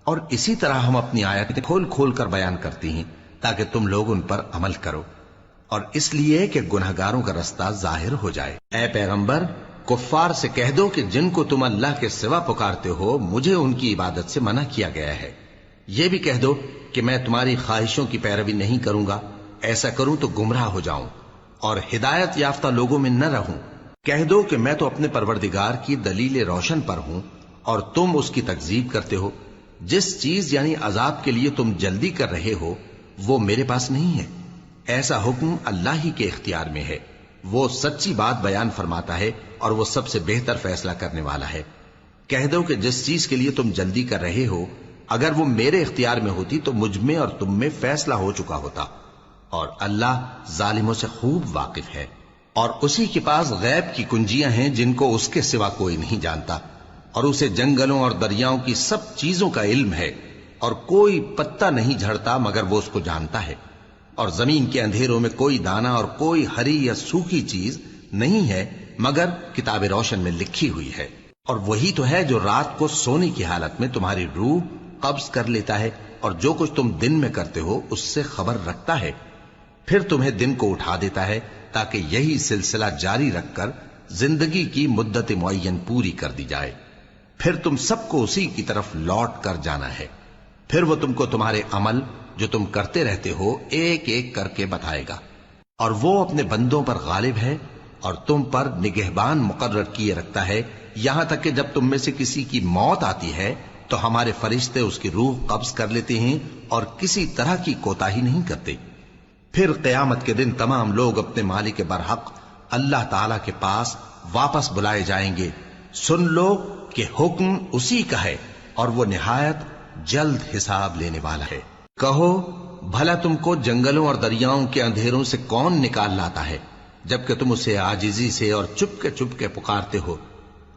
اور اسی طرح ہم اپنی آیتیں کھول کھول کر بیان کرتی ہیں تاکہ تم لوگ ان پر عمل کرو، اور اس لیے کہ گنہگاروں کا رستہ ظاہر ہو جائے۔ اے پیغمبر، کفار سے کہہ دو کہ جن کو تم اللہ کے سوا پکارتے ہو مجھے ان کی عبادت سے منع کیا گیا ہے۔ یہ بھی کہہ دو کہ میں تمہاری خواہشوں کی پیروی نہیں کروں گا، ایسا کروں تو گمراہ ہو جاؤں اور ہدایت یافتہ لوگوں میں نہ رہوں۔ کہہ دو کہ میں تو اپنے پروردگار کی دلیل روشن پر ہوں اور تم اس کی تکذیب کرتے ہو۔ جس چیز یعنی عذاب کے لیے تم جلدی کر رہے ہو وہ میرے پاس نہیں ہے، ایسا حکم اللہ ہی کے اختیار میں ہے۔ وہ سچی بات بیان فرماتا ہے اور وہ سب سے بہتر فیصلہ کرنے والا ہے۔ کہہ دو کہ جس چیز کے لیے تم جلدی کر رہے ہو اگر وہ میرے اختیار میں ہوتی تو مجھ میں اور تم میں فیصلہ ہو چکا ہوتا، اور اللہ ظالموں سے خوب واقف ہے۔ اور اسی کے پاس غیب کی کنجیاں ہیں جن کو اس کے سوا کوئی نہیں جانتا، اور اسے جنگلوں اور دریاؤں کی سب چیزوں کا علم ہے، اور کوئی پتا نہیں جھڑتا مگر وہ اس کو جانتا ہے، اور زمین کے اندھیروں میں کوئی دانہ اور کوئی ہری یا سوکھی چیز نہیں ہے مگر کتاب روشن میں لکھی ہوئی ہے۔ اور وہی تو ہے جو رات کو سونے کی حالت میں تمہاری روح قبض کر لیتا ہے اور جو کچھ تم دن میں کرتے ہو اس سے خبر رکھتا ہے، پھر تمہیں دن کو اٹھا دیتا ہے تاکہ یہی سلسلہ جاری رکھ کر زندگی کی مدت معین پوری کر دی جائے، پھر تم سب کو اسی کی طرف لوٹ کر جانا ہے، پھر وہ تم کو تمہارے عمل جو تم کرتے رہتے ہو ایک ایک کر کے بتائے گا، اور وہ اپنے بندوں پر غالب ہے اور تم پر نگہبان مقرر کیے رکھتا ہے، یہاں تک کہ جب تم میں سے کسی کی موت آتی ہے تو ہمارے فرشتے اس کی روح قبض کر لیتے ہیں اور کسی طرح کی کوتاہی نہیں کرتے۔ پھر قیامت کے دن تمام لوگ اپنے مالک برحق اللہ تعالی کے پاس واپس بلائے جائیں گے۔ سن لو کہ حکم اسی کا ہے اور وہ نہایت جلد حساب لینے والا ہے۔ کہو بھلا تم کو جنگلوں اور دریاؤں کے اندھیروں سے کون نکال لاتا ہے جبکہ تم اسے عاجزی سے اور چپ کے پکارتے ہو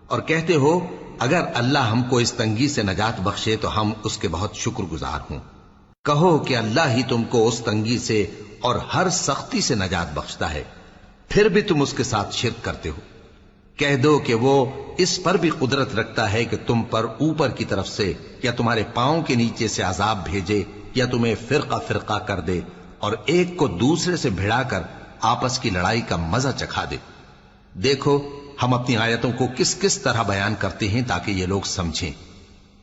اور کہتے ہو اگر اللہ ہم کو اس تنگی سے نجات بخشے تو ہم اس کے بہت شکر گزار ہوں۔ کہو کہ اللہ ہی تم کو اس تنگی سے اور ہر سختی سے نجات بخشتا ہے، پھر بھی تم اس کے ساتھ شرک کرتے ہو۔ کہہ دو کہ وہ اس پر بھی قدرت رکھتا ہے کہ تم پر اوپر کی طرف سے یا تمہارے پاؤں کے نیچے سے عذاب بھیجے یا تمہیں فرقہ فرقہ کر دے اور ایک کو دوسرے سے بھڑا کر آپس کی لڑائی کا مزہ چکھا دے۔ دیکھو ہم اپنی آیتوں کو کس کس طرح بیان کرتے ہیں تاکہ یہ لوگ سمجھیں،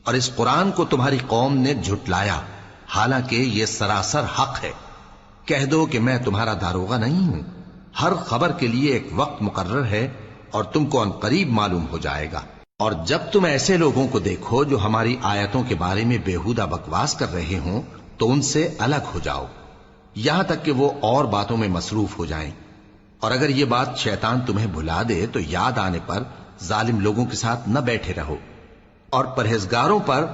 اور اس قرآن کو تمہاری قوم نے جھٹلایا حالانکہ یہ سراسر حق ہے۔ کہہ دو کہ میں تمہارا داروغہ نہیں ہوں، ہر خبر کے لیے ایک وقت مقرر ہے اور تم کو ان قریب معلوم ہو جائے گا۔ اور جب تم ایسے لوگوں کو دیکھو جو ہماری آیتوں کے بارے میں بےہودہ بکواس کر رہے ہوں تو ان سے الگ ہو جاؤ یہاں تک کہ وہ اور باتوں میں مصروف ہو جائیں، اور اگر یہ بات شیطان تمہیں بھلا دے تو یاد آنے پر ظالم لوگوں کے ساتھ نہ بیٹھے رہو، اور پرہیزگاروں پر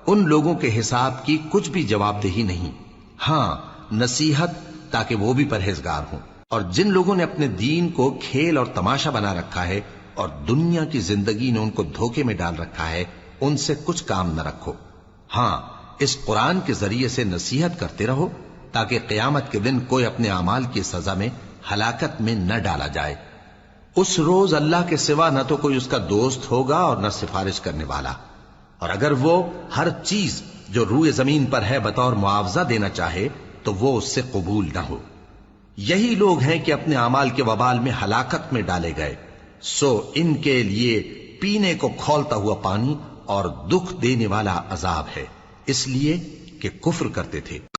ان لوگوں کے حساب کی کچھ بھی جواب دہی نہیں، ہاں نصیحت تاکہ وہ بھی پرہیزگار ہوں۔ اور جن لوگوں نے اپنے دین کو کھیل اور تماشا بنا رکھا ہے اور دنیا کی زندگی نے ان کو دھوکے میں ڈال رکھا ہے ان سے کچھ کام نہ رکھو، ہاں اس قرآن کے ذریعے سے نصیحت کرتے رہو تاکہ قیامت کے دن کوئی اپنے اعمال کی سزا میں ہلاکت میں نہ ڈالا جائے۔ اس روز اللہ کے سوا نہ تو کوئی اس کا دوست ہوگا اور نہ سفارش کرنے والا، اور اگر وہ ہر چیز جو روئے زمین پر ہے بطور معاوضہ دینا چاہے تو وہ اس سے قبول نہ ہو۔ یہی لوگ ہیں کہ اپنے اعمال کے وبال میں ہلاکت میں ڈالے گئے، سو ان کے لیے پینے کو کھولتا ہوا پانی اور دکھ دینے والا عذاب ہے، اس لیے کہ کفر کرتے تھے۔